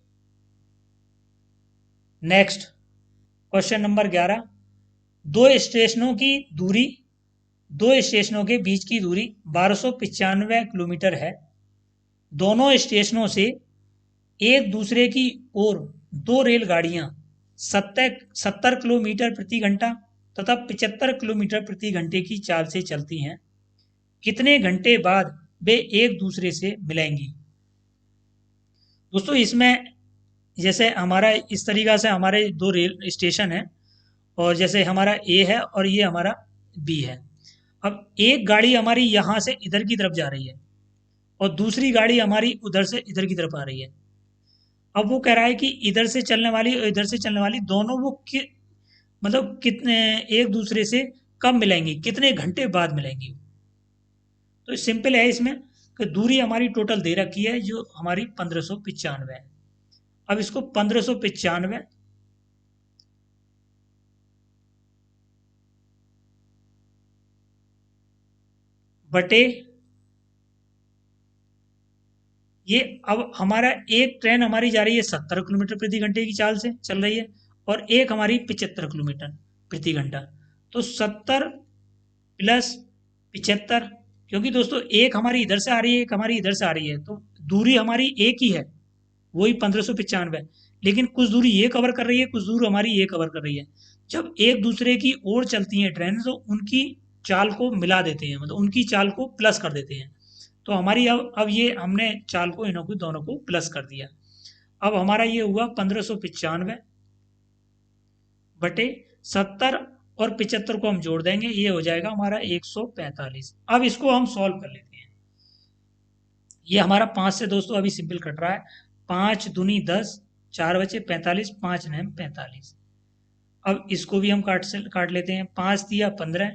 नेक्स्ट क्वेश्चन नंबर 11, दो स्टेशनों की दूरी, दो स्टेशनों के बीच की दूरी 1295 किलोमीटर है। दोनों स्टेशनों से एक दूसरे की ओर दो रेलगाड़ियां 70 किलोमीटर प्रति घंटा तथा 75 किलोमीटर प्रति घंटे की चाल से चलती हैं। कितने घंटे बाद वे एक दूसरे से मिलेंगी? दोस्तों इसमें जैसे हमारा इस तरीका से हमारे दो रेल स्टेशन है, और जैसे हमारा ए है और ये हमारा बी है। अब एक गाड़ी हमारी यहाँ से इधर की तरफ जा रही है और दूसरी गाड़ी हमारी उधर से इधर की तरफ आ रही है। अब वो कह रहा है कि इधर से चलने वाली और इधर से चलने वाली दोनों वो मतलब कितने एक दूसरे से कब मिलेंगी, कितने घंटे बाद मिलेंगी। तो सिंपल है इसमें कि दूरी हमारी टोटल दे रखी है जो हमारी 1595 है। अब इसको 1595 बटे, ये अब हमारा एक ट्रेन हमारी जा रही है 70 किलोमीटर प्रति घंटे की चाल से चल रही है और एक हमारी 75 किलोमीटर प्रति घंटा। तो 70 प्लस 75, क्योंकि दोस्तों एक हमारी इधर से आ रही है एक हमारी इधर से आ रही है, तो दूरी हमारी एक ही है, वही 1595, लेकिन कुछ दूरी ये कवर कर रही है, कुछ दूर हमारी ये कवर कर रही है। जब एक दूसरे की ओर चलती हैं ट्रेन तो उनकी चाल को मिला देते हैं, मतलब उनकी चाल को प्लस कर देते हैं। तो हमारी अब ये हमने चाल को इन्हों को दोनों को प्लस कर दिया। अब हमारा ये हुआ 1595 बटे 70 और 75 को हम जोड़ देंगे, ये हो जाएगा हमारा 145। अब इसको हम सॉल्व कर लेते हैं। ये हमारा 5 से दोस्तों अभी सिंपल कट रहा है, 5 दूनी 10, 4 बचे 45, 5 नैम 45। अब इसको भी हम काट लेते हैं, 5 दिया 15,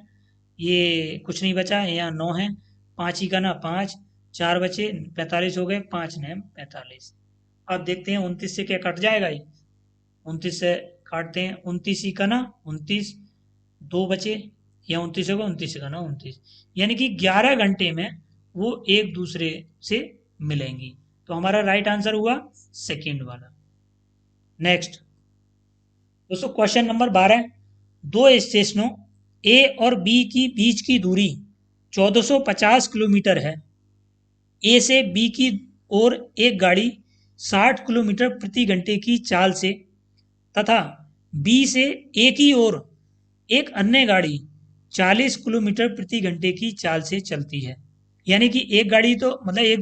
ये कुछ नहीं बचा है, यहाँ 9 है, 5 ही का ना 5, 4 बचे 45 हो गए, 5 नैम 45। अब देखते हैं 29 से क्या कट जाएगा, ये 29 से काटते हैं, 29 ही का ना 29, 2 बचे, या 29 होगा, 29 का ना 29, यानी कि 11 घंटे में वो एक दूसरे से मिलेंगी। तो हमारा राइट आंसर हुआ सेकेंड वाला। नेक्स्ट दोस्तों क्वेश्चन नंबर 12, दो स्टेशनों ए और बी की बीच की दूरी 1450 किलोमीटर है। ए से बी की ओर एक गाड़ी 60 किलोमीटर प्रति घंटे की चाल से तथा बी से ए की ओर एक अन्य गाड़ी 40 किलोमीटर प्रति घंटे की चाल से चलती है। यानी कि एक गाड़ी तो मतलब एक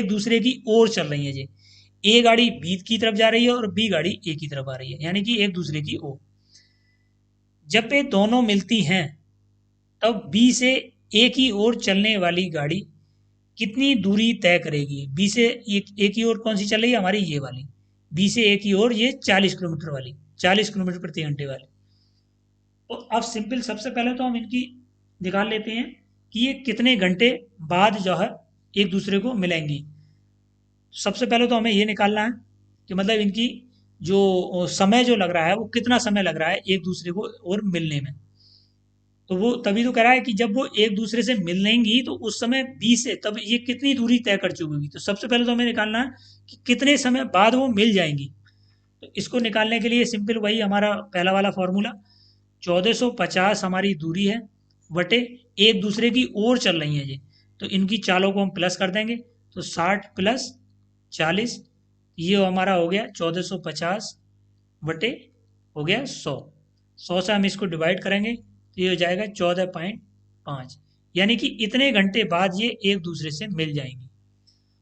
दूसरे की ओर चल रही है जी, ए गाड़ी बी की तरफ जा रही है और बी गाड़ी ए की तरफ आ रही है, यानी कि एक दूसरे की ओर। जब ये दोनों मिलती हैं तब बी से ए की ओर चलने वाली गाड़ी कितनी दूरी तय करेगी? बी से ए की ओर कौन सी चल रही है, हमारी ये वाली, बी से ए की ओर ये 40 किलोमीटर वाली, 40 किलोमीटर प्रति घंटे वाली। तो अब सिंपल सबसे पहले तो हम इनकी निकाल लेते हैं कि ये कितने घंटे बाद जो है एक दूसरे को मिलेंगी। सबसे पहले तो हमें ये निकालना है कि मतलब इनकी जो समय जो लग रहा है वो कितना समय लग रहा है एक दूसरे को और मिलने में। तो वो तभी तो कह रहा है कि जब वो एक दूसरे से मिल लेंगी तो उस समय 20 से तब ये कितनी दूरी तय कर चुकी होगी। तो सबसे पहले तो हमें निकालना है कि कितने समय बाद वो मिल जाएंगी। तो इसको निकालने के लिए सिंपल वही हमारा पहला वाला फॉर्मूला, 1450 हमारी दूरी है बटे एक दूसरे की ओर चल रही है ये, तो इनकी चालों को हम प्लस कर देंगे। तो 60 प्लस 40, ये हमारा हो गया 1450 बटे हो गया 100। 100 से हम इसको डिवाइड करेंगे तो ये हो जाएगा 14.5, यानी कि इतने घंटे बाद ये एक दूसरे से मिल जाएंगी।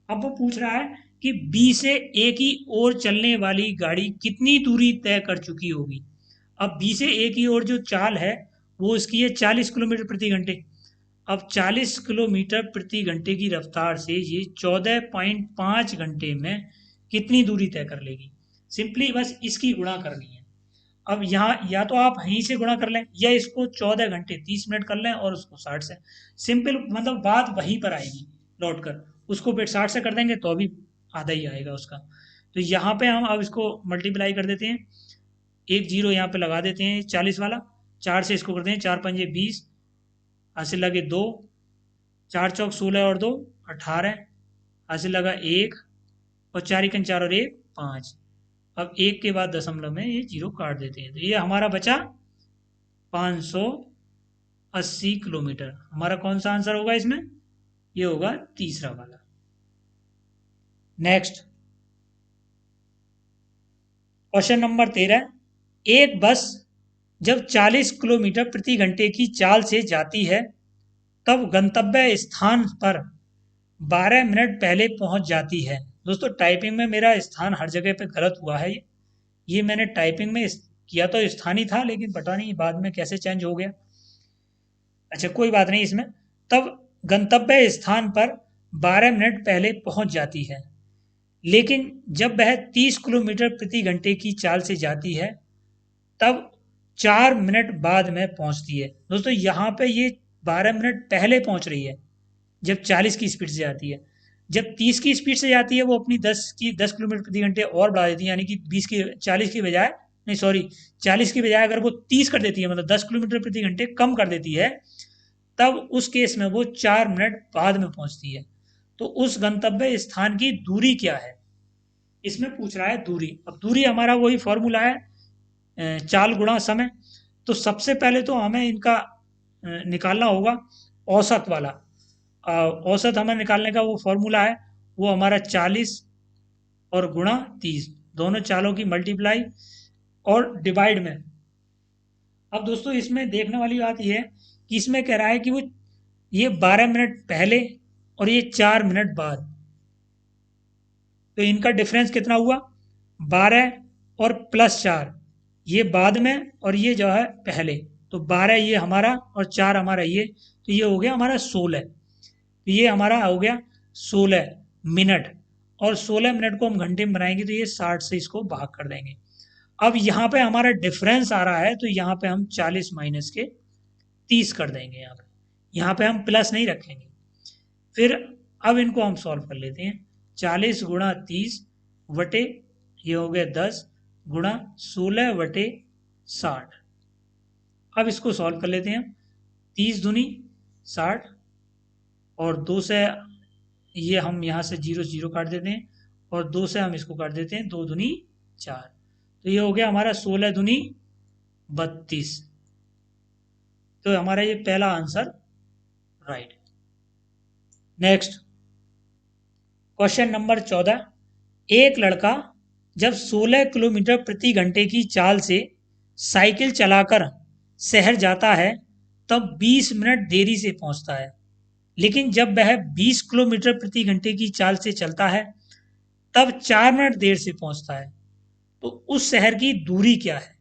अब वो पूछ रहा है कि बी से ए की ओर चलने वाली गाड़ी कितनी दूरी तय कर चुकी होगी। अब बी से ए की ओर जो चाल है वो इसकी है 40 किलोमीटर प्रति घंटे। अब 40 किलोमीटर प्रति घंटे की रफ्तार से ये 14.5 घंटे में कितनी दूरी तय कर लेगी। सिंपली बस इसकी गुणा करनी है। अब यहाँ या तो आप यहीं से गुणा कर लें या इसको 14 घंटे 30 मिनट कर लें और उसको 60 से। सिंपल मतलब बात वहीं पर आएगी लौट कर। उसको फिर 60 से कर देंगे तो अभी आधा ही आएगा उसका। तो यहाँ पे हम अब इसको मल्टीप्लाई कर देते हैं, एक जीरो यहाँ पे लगा देते हैं 40 वाला, 4 से इसको करते हैं 4 पंजे 20, हासिल लगे 2, 4 चौक 16 और 2 18, हासिल लगा 1, और 4 एकन 4 और 1 5। अब एक के बाद दशमलव में ये जीरो काट देते हैं तो ये हमारा बचा 580 किलोमीटर। हमारा कौन सा आंसर होगा इसमें, ये होगा तीसरा वाला। नेक्स्ट क्वेश्चन नंबर 13, एक बस जब 40 किलोमीटर प्रति घंटे की चाल से जाती है तब गंतव्य स्थान पर 12 मिनट पहले पहुंच जाती है। दोस्तों टाइपिंग में मेरा स्थान हर जगह पे गलत हुआ है। ये मैंने टाइपिंग में किया तो स्थान ही था, लेकिन पता नहीं बाद में कैसे चेंज हो गया। अच्छा कोई बात नहीं इसमें। तब गंतव्य स्थान पर 12 मिनट पहले पहुंच जाती है, लेकिन जब वह 30 किलोमीटर प्रति घंटे की चाल से जाती है तब 4 मिनट बाद में पहुंचती है। दोस्तों यहाँ पे ये 12 मिनट पहले पहुंच रही है जब 40 की स्पीड से जाती है। जब 30 की स्पीड से जाती है वो अपनी 10 किलोमीटर प्रति घंटे और बढ़ा देती है, यानी कि 40 की बजाय, नहीं सॉरी, 40 की बजाय अगर वो 30 कर देती है, मतलब 10 किलोमीटर प्रति घंटे कम कर देती है, तब उस केस में वो 4 मिनट बाद में पहुंचती है। तो उस गंतव्य स्थान की दूरी क्या है, इसमें पूछ रहा है दूरी। अब दूरी हमारा वही फॉर्मूला है, चाल गुणा समय। तो सबसे पहले तो हमें इनका निकालना होगा औसत वाला। औसत हमें निकालने का वो फॉर्मूला है, वो हमारा 40 और गुणा 30, दोनों चालों की मल्टीप्लाई और डिवाइड में। अब दोस्तों इसमें देखने वाली बात यह है कि इसमें कह रहा है कि वो ये 12 मिनट पहले और ये 4 मिनट बाद, तो इनका डिफरेंस कितना हुआ, 12 और प्लस 4, ये बाद में और ये जो है पहले। तो 12 ये हमारा और 4 हमारा ये, तो ये हो गया हमारा 16। तो ये हमारा हो गया 16 मिनट, और 16 मिनट को हम घंटे में बनाएंगे तो ये 60 से इसको भाग कर देंगे। अब यहाँ पे हमारा डिफरेंस आ रहा है तो यहाँ पे हम 40 माइनस के 30 कर देंगे। यहाँ पे हम प्लस नहीं रखेंगे। फिर अब इनको हम सॉल्व कर लेते हैं। 40 गुणा 30 वटे ये हो गया 10 गुणा 16 वटे 60। अब इसको सॉल्व कर लेते हैं। 30 दूनी 60, और 2 से ये हम यहाँ से जीरो जीरो काट देते हैं, और 2 से हम इसको काट देते हैं, 2 दूनी 4। तो ये हो गया हमारा 16 दूनी 32। तो हमारा ये पहला answer right. Next question number 14, एक लड़का जब 16 किलोमीटर प्रति घंटे की चाल से साइकिल चलाकर शहर जाता है तब 20 मिनट देरी से पहुंचता है, लेकिन जब वह 20 किलोमीटर प्रति घंटे की चाल से चलता है तब 4 मिनट देर से पहुंचता है। तो उस शहर की दूरी क्या है।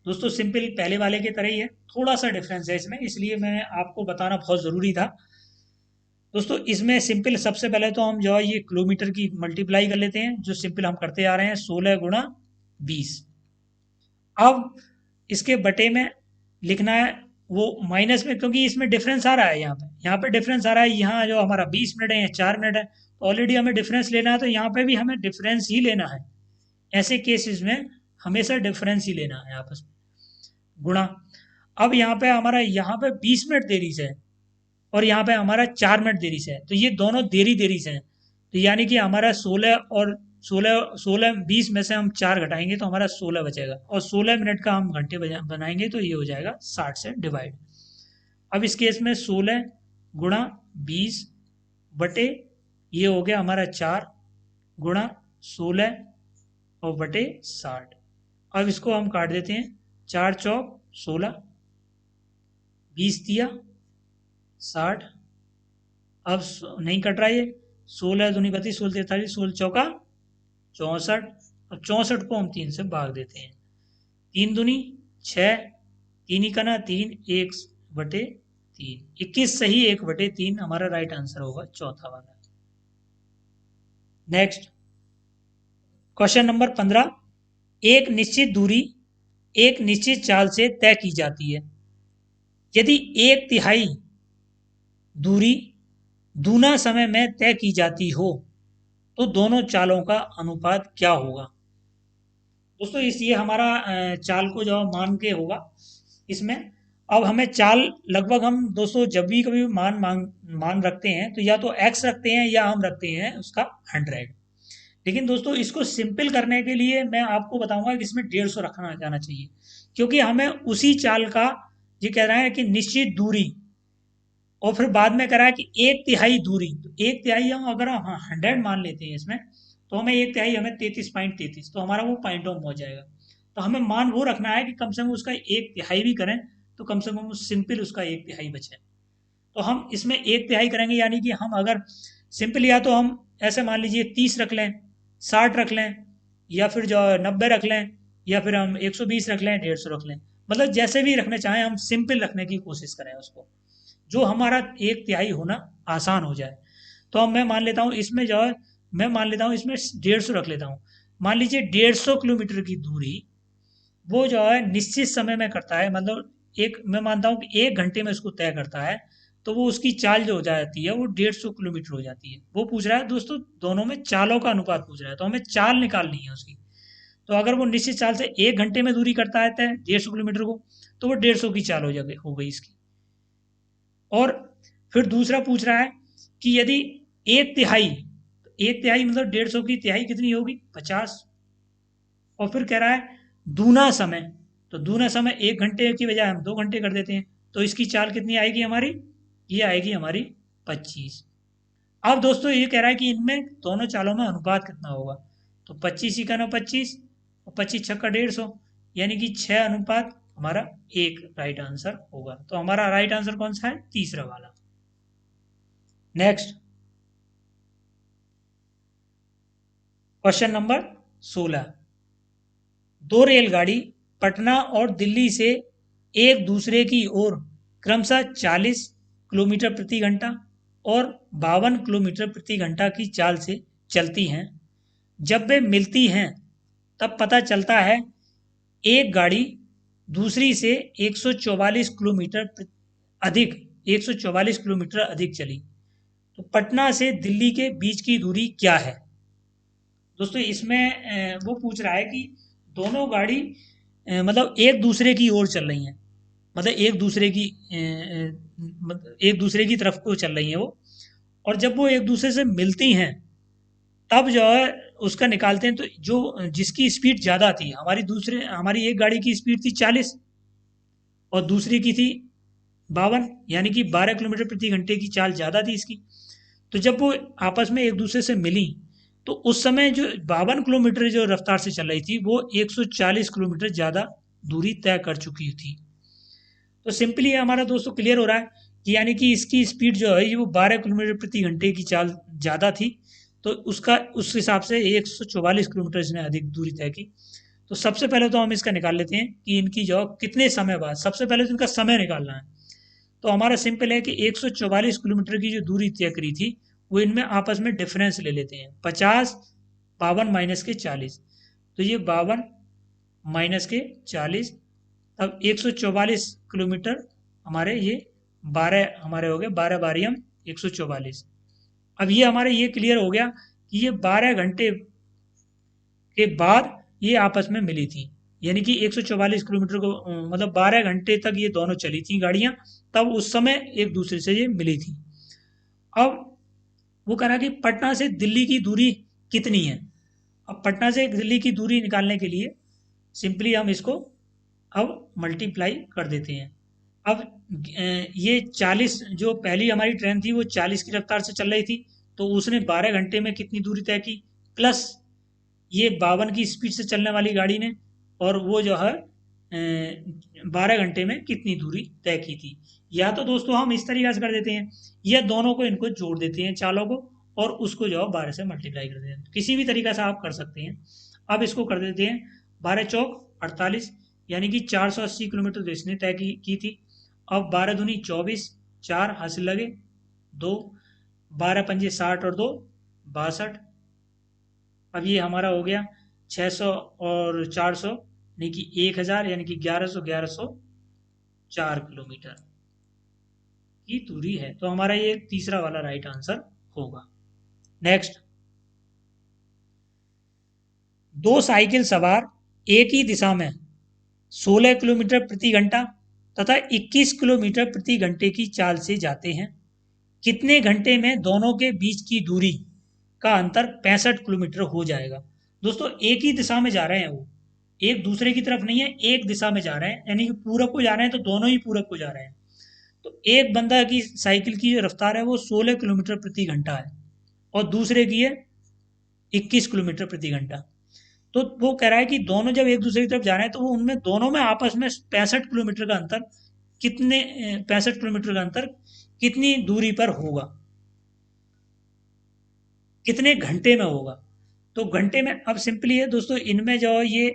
दोस्तों सिंपल पहले वाले के तरह ही है, थोड़ा सा डिफरेंस है इसमें, इसलिए मैंने आपको बताना बहुत ज़रूरी था। दोस्तों इसमें सिंपल सबसे पहले तो हम जो है ये किलोमीटर की मल्टीप्लाई कर लेते हैं, जो सिंपल हम करते आ रहे हैं, 16 गुणा 20। अब इसके बटे में लिखना है वो माइनस में, क्योंकि इसमें डिफरेंस आ रहा है, यहाँ पे डिफरेंस आ रहा है, यहाँ जो हमारा 20 मिनट है या 4 मिनट है, तो ऑलरेडी हमें डिफरेंस लेना है, तो यहाँ पे भी हमें डिफरेंस ही लेना है। ऐसे केसेस में हमेशा डिफरेंस ही लेना है आपस में, गुणा। अब यहाँ पे हमारा, यहाँ पे 20 मिनट देरी से है और यहाँ पे हमारा 4 मिनट देरी से है, तो ये दोनों देरी देरी से हैं, तो यानी कि हमारा 16 में से हम 4 घटाएंगे तो हमारा 16 बचेगा, और 16 मिनट का हम घंटे बनाएंगे तो ये हो जाएगा 60 से डिवाइड। अब इस केस में 16 गुणा 20 बटे, ये हो गया हमारा 4 गुणा 16 और बटे 60। अब इसको हम काट देते हैं, 4 चौक 16, 20 दिया 60। अब नहीं कट रहा ये, 16 दूनी 32, 16 43, 16 चौका 64। अब 64 को हम 3 से भाग देते हैं, 3 दूनी 6, 3 ही 1/3, 21 सही 1/3 हमारा राइट आंसर होगा चौथा वाला। Next question number 15। एक निश्चित दूरी एक निश्चित चाल से तय की जाती है। यदि 1/3 दूरी दूना समय में तय की जाती हो तो दोनों चालों का अनुपात क्या होगा। दोस्तों ये हमारा चाल को जो मान के होगा इसमें। अब हमें चाल लगभग, हम दोस्तों जब भी कभी मान रखते हैं तो या तो x रखते हैं या हम रखते हैं उसका 100। लेकिन दोस्तों इसको सिंपल करने के लिए मैं आपको बताऊंगा कि इसमें 150 रखना जाना चाहिए, क्योंकि हमें उसी चाल का, ये कह रहा है कि निश्चित दूरी, और फिर बाद में कह रहा है कि 1/3 दूरी, तो 1/3 हम अगर हम 100 मान लेते हैं इसमें, तो हमें 1/3 हमें 33.33, तो हमारा वो पॉइंटों में हो जाएगा। तो हमें मान वो रखना है कि कम से कम उसका 1/3 भी करें तो कम से कम सिंपल उसका 1/3 बचे। तो हम इसमें 1/3 करेंगे, यानी कि हम अगर सिंपल, या तो हम ऐसे मान लीजिए 30 रख लें, 60 रख लें, या फिर जो 90 रख लें, या फिर हम 120 रख लें, 150 रख लें, मतलब जैसे भी रखना चाहें हम सिंपल रखने की कोशिश करें उसको, जो हमारा 1/3 होना आसान हो जाए। तो अब मैं मान लेता हूँ इसमें जो है, मैं मान लेता हूँ इसमें 150 रख लेता हूँ। मान लीजिए 150 किलोमीटर की दूरी वो जो है निश्चित समय में करता है, मतलब मैं मानता हूँ कि 1 घंटे में उसको तय करता है, तो वो उसकी चाल जो हो जाती है वो 150 किलोमीटर हो जाती है। वो पूछ रहा है दोस्तों, दोनों में चालों का अनुपात पूछ रहा है, तो हमें चाल निकालनी है उसकी। तो अगर वो निश्चित चाल से 1 घंटे में दूरी करता है तय 150 किलोमीटर को, तो वो 150 की चाल हो गई इसकी। और फिर दूसरा पूछ रहा है कि यदि 1/3, 1/3 मतलब 150 की तिहाई कितनी होगी, 50। और फिर कह रहा है दूना समय, तो दूना समय 1 घंटे की बजाय हम 2 घंटे कर देते हैं, तो इसकी चाल कितनी आएगी हमारी, ये आएगी हमारी 25। अब दोस्तों ये कह रहा है कि इनमें दोनों चालों में अनुपात कितना होगा, तो 25 और 25 छक्का 150, यानी कि 6 अनुपात हमारा 1 राइट आंसर होगा। तो हमारा राइट आंसर कौन सा है, तीसरा वाला। Next question number 16। दो रेलगाड़ी पटना और दिल्ली से एक दूसरे की ओर क्रमशः 40 किलोमीटर प्रति घंटा और 52 किलोमीटर प्रति घंटा की चाल से चलती हैं। जब वे मिलती हैं तब पता चलता है एक गाड़ी दूसरी से 144 किलोमीटर अधिक 144 किलोमीटर अधिक चली, तो पटना से दिल्ली के बीच की दूरी क्या है। दोस्तों इसमें वो पूछ रहा है कि दोनों गाड़ी मतलब एक दूसरे की ओर चल रही हैं, मतलब एक दूसरे की तरफ को चल रही हैं वो, और जब वो एक दूसरे से मिलती हैं तब जो है उसका निकालते हैं, तो जो जिसकी स्पीड ज़्यादा थी, हमारी एक गाड़ी की स्पीड थी 40 और दूसरी की थी 52, यानी कि 12 किलोमीटर प्रति घंटे की चाल ज़्यादा थी इसकी। तो जब वो आपस में एक दूसरे से मिली तो उस समय जो 52 किलोमीटर जो रफ्तार से चल रही थी वो 140 किलोमीटर ज़्यादा दूरी तय कर चुकी थी। तो सिंपली हमारा दोस्तों क्लियर हो रहा है कि यानी कि इसकी स्पीड जो है ये वो 12 किलोमीटर प्रति घंटे की चाल ज़्यादा थी, तो उसका उस हिसाब से 144 किलोमीटर इसने अधिक दूरी तय की। तो सबसे पहले तो हम इसका निकाल लेते हैं कि इनकी जो कितने समय बाद, सबसे पहले तो इनका समय निकालना है। तो हमारा सिंपल है कि 144 किलोमीटर की जो दूरी तय करी थी वो इनमें आपस में डिफरेंस ले लेते हैं, 50 52 माइनस के 40, तो ये 52 माइनस के 40, अब 144 किलोमीटर हमारे ये 12 हमारे हो गए, 12 बारियम 144। अब ये हमारे ये क्लियर हो गया कि ये 12 घंटे के बाद ये आपस में मिली थी, यानी कि 144 किलोमीटर को मतलब 12 घंटे तक ये दोनों चली थी गाड़ियां, तब उस समय एक दूसरे से ये मिली थी। अब वो कह रहा कि पटना से दिल्ली की दूरी कितनी है। अब पटना से दिल्ली की दूरी निकालने के लिए सिंपली हम इसको अब मल्टीप्लाई कर देते हैं। अब ये 40, जो पहली हमारी ट्रेन थी वो 40 की रफ्तार से चल रही थी, तो उसने 12 घंटे में कितनी दूरी तय की, प्लस ये 52 की स्पीड से चलने वाली गाड़ी ने, और वो जो है 12 घंटे में कितनी दूरी तय की थी। या तो दोस्तों हम इस तरीके से कर देते हैं, या दोनों को इनको जोड़ देते हैं चालों को, और उसको जो है 12 से मल्टीप्लाई कर देते हैं। किसी भी तरीका से आप कर सकते हैं। अब इसको कर देते हैं 12 चौक 48, यानी कि 480 किलोमीटर तो इसने तय की थी। अब 12 दूनी 24, 4 हासिल लगे 2, 12 पंजे 60 और 2 62। अब ये हमारा हो गया 600 और 400, यानी कि 1000, यानी कि 1100 किलोमीटर की दूरी है। तो हमारा ये तीसरा वाला राइट आंसर होगा। नेक्स्ट, दो साइकिल सवार एक ही दिशा में 16 किलोमीटर प्रति घंटा तथा 21 किलोमीटर प्रति घंटे की चाल से जाते हैं। कितने घंटे में दोनों के बीच की दूरी का अंतर 65 किलोमीटर हो जाएगा। दोस्तों एक ही दिशा में जा रहे हैं, वो एक दूसरे की तरफ नहीं है, एक दिशा में जा रहे हैं, यानी कि पूरब को जा रहे हैं, तो दोनों ही पूरब को जा रहे हैं। तो एक बंदा की साइकिल की जो रफ्तार है वो 16 किलोमीटर प्रति घंटा है, और दूसरे की है 21 किलोमीटर प्रति घंटा। तो वो कह रहा है कि दोनों जब एक दूसरे की तरफ जा रहे हैं, तो वो उनमें दोनों में आपस में 65 किलोमीटर का अंतर कितने 65 किलोमीटर का अंतर कितनी दूरी पर होगा, कितने घंटे में होगा। तो घंटे में अब सिंपली है दोस्तों, इनमें जो ये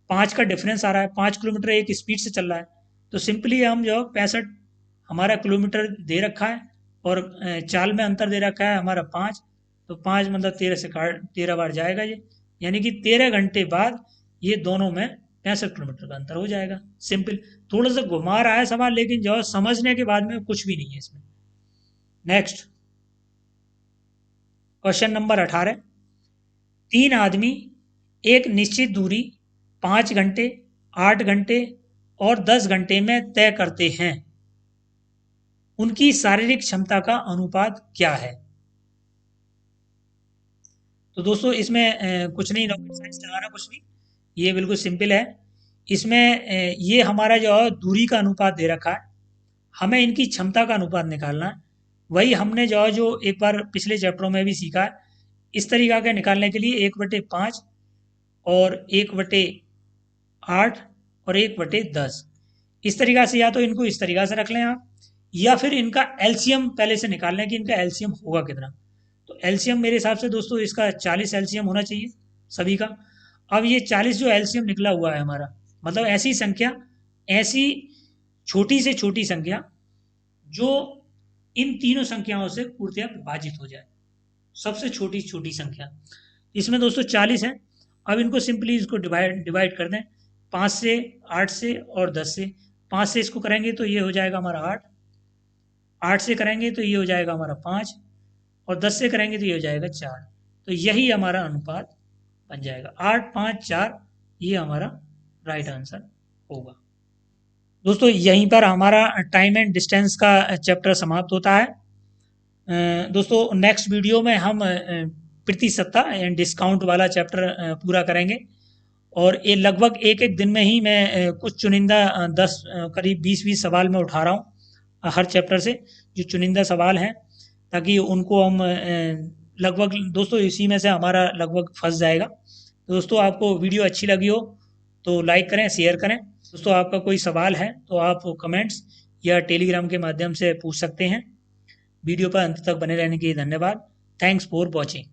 5 का डिफरेंस आ रहा है, 5 किलोमीटर एक स्पीड से चल रहा है, तो सिंपली हम जो 65 हमारा किलोमीटर दे रखा है, और चाल में अंतर दे रखा है हमारा 5, तो 5 मतलब 13 से काट 13 बार जाएगा ये, यानी कि 13 घंटे बाद ये दोनों में 65 किलोमीटर का अंतर हो जाएगा। सिंपल, थोड़ा सा घुमा रहा है सवाल, लेकिन जो समझने के बाद में कुछ भी नहीं है इसमें। नेक्स्ट, क्वेश्चन नंबर 18, 3 आदमी एक निश्चित दूरी 5 घंटे, 8 घंटे और 10 घंटे में तय करते हैं। उनकी शारीरिक क्षमता का अनुपात क्या है। तो दोस्तों इसमें कुछ नहीं, रॉकेट साइंस लगाना कुछ नहीं, ये बिल्कुल सिंपल है। इसमें ये हमारा जो है दूरी का अनुपात दे रखा है, हमें इनकी क्षमता का अनुपात निकालना है। वही हमने जो है जो एक बार पिछले चैप्टरों में भी सीखा है, इस तरीका के निकालने के लिए 1/5 और 1/8 और 1/10, इस तरीका से, या तो इनको इस तरीका से रख लें आप, या फिर इनका एलसीएम पहले से निकाल लें कि इनका एलसीएम होगा कितना। तो एलसीएम मेरे हिसाब से दोस्तों इसका 40 एलसीएम होना चाहिए सभी का। अब ये 40 जो एलसीएम निकला हुआ है हमारा, मतलब ऐसी संख्या, ऐसी छोटी से छोटी संख्या जो इन तीनों संख्याओं से पूर्णतः विभाजित हो जाए, सबसे छोटी छोटी संख्या। इसमें दोस्तों 40 है। अब इनको सिंपली इसको डिवाइड डिवाइड कर दें, 5 से, 8 से और 10 से। 5 से इसको करेंगे तो ये हो जाएगा हमारा 8, 8 से करेंगे तो ये हो जाएगा हमारा 5, और 10 से करेंगे तो ये हो जाएगा 4। तो यही हमारा अनुपात बन जाएगा 8, 5, 4, ये हमारा राइट आंसर होगा। दोस्तों यहीं पर हमारा टाइम एंड डिस्टेंस का चैप्टर समाप्त होता है। दोस्तों नेक्स्ट वीडियो में हम प्रतिशतता एंड डिस्काउंट वाला चैप्टर पूरा करेंगे, और ये लगभग एक एक दिन में ही मैं कुछ चुनिंदा 10 करीब 20-20 सवाल मैं उठा रहा हूँ हर चैप्टर से, जो चुनिंदा सवाल हैं, ताकि उनको हम लगभग दोस्तों इसी में से हमारा लगभग फंस जाएगा। तो दोस्तों आपको वीडियो अच्छी लगी हो तो लाइक करें, शेयर करें। दोस्तों आपका कोई सवाल है तो आप कमेंट्स या टेलीग्राम के माध्यम से पूछ सकते हैं। वीडियो पर अंत तक बने रहने के लिए धन्यवाद। Thanks for watching.